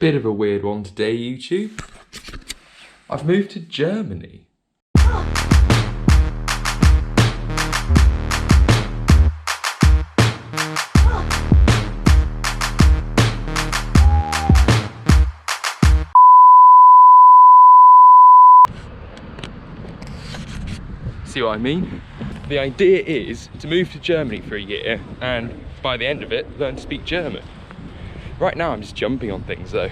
Bit of a weird one today, YouTube. I've moved to Germany. See what I mean? The idea is to move to Germany for a year and by the end of it, learn to speak German. Right now I'm just jumping on things though.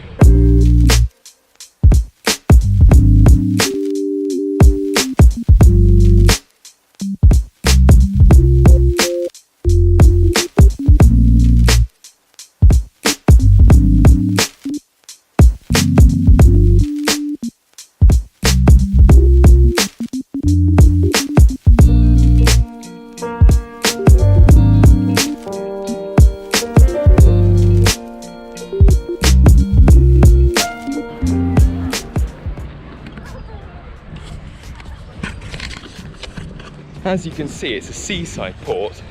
As you can see, it's a seaside port,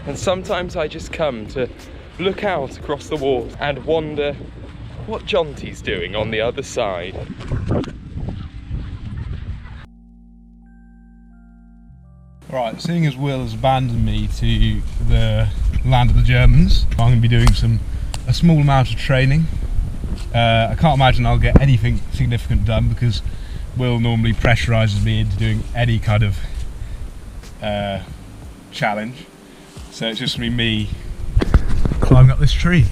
and sometimes I just come to look out across the water and wonder what Jonty's doing on the other side. Right, seeing as Will has abandoned me to the land of the Germans, I'm going to be doing a small amount of training. I can't imagine I'll get anything significant done because Will normally pressurises me into doing any kind of challenge, so it's just going to be me climbing up this tree.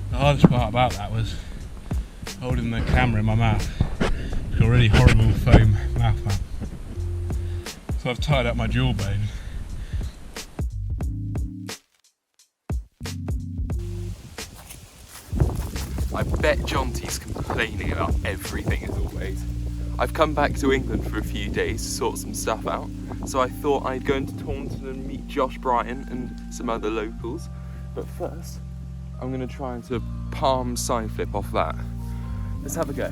The hardest part about that was holding the camera in my mouth. It's got a really horrible foam mouth. So I've tied up my jawbone. I bet Jonty's complaining about everything as always. I've come back to England for a few days to sort some stuff out, so I thought I'd go into Taunton and meet Josh Brighton and some other locals. But first, I'm going to try to palm side flip off that. Let's have a go.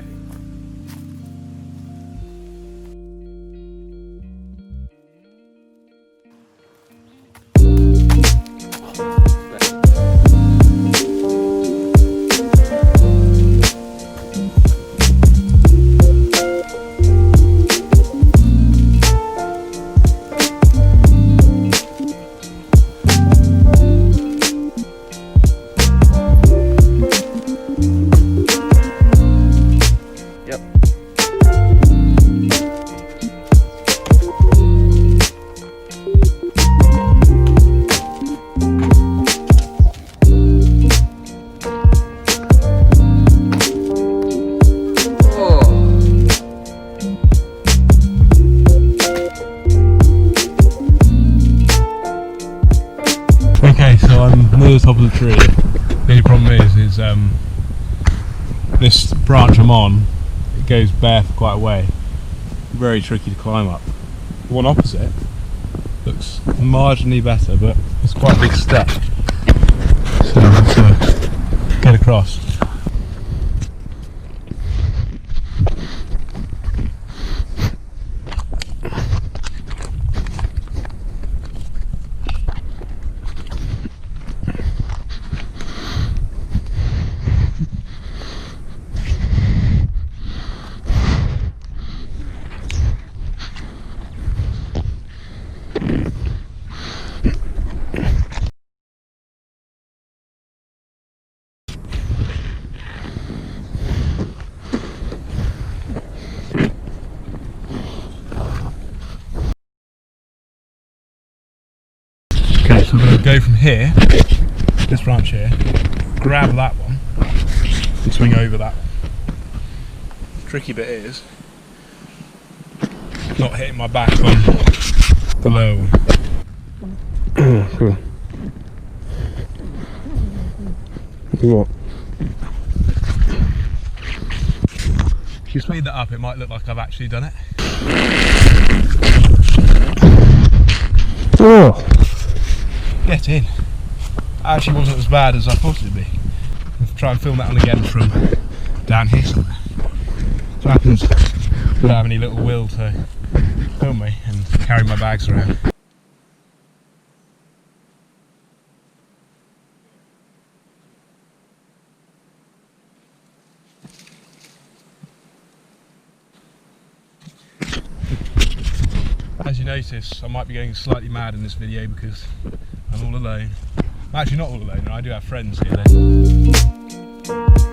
Okay, so I'm near the top of the tree. The only problem is this branch I'm on, it goes bare for quite a way. Very tricky to climb up. The one opposite looks marginally better, but it's quite a big step. So I have to get across. Okay, so I'm going to go from here, this branch here, grab that one, and swing over that one. The tricky bit is not hitting my back on the lower one. What? If you speed that up, it might look like I've actually done it. Oh. Get in. Actually wasn't as bad as I thought it'd be. I'll try and film that one again from down here somewhere. So happens I don't have any little will to film me and carry my bags around. As you notice, I might be going slightly mad in this video because I'm all alone. I'm actually not all alone, I do have friends here though.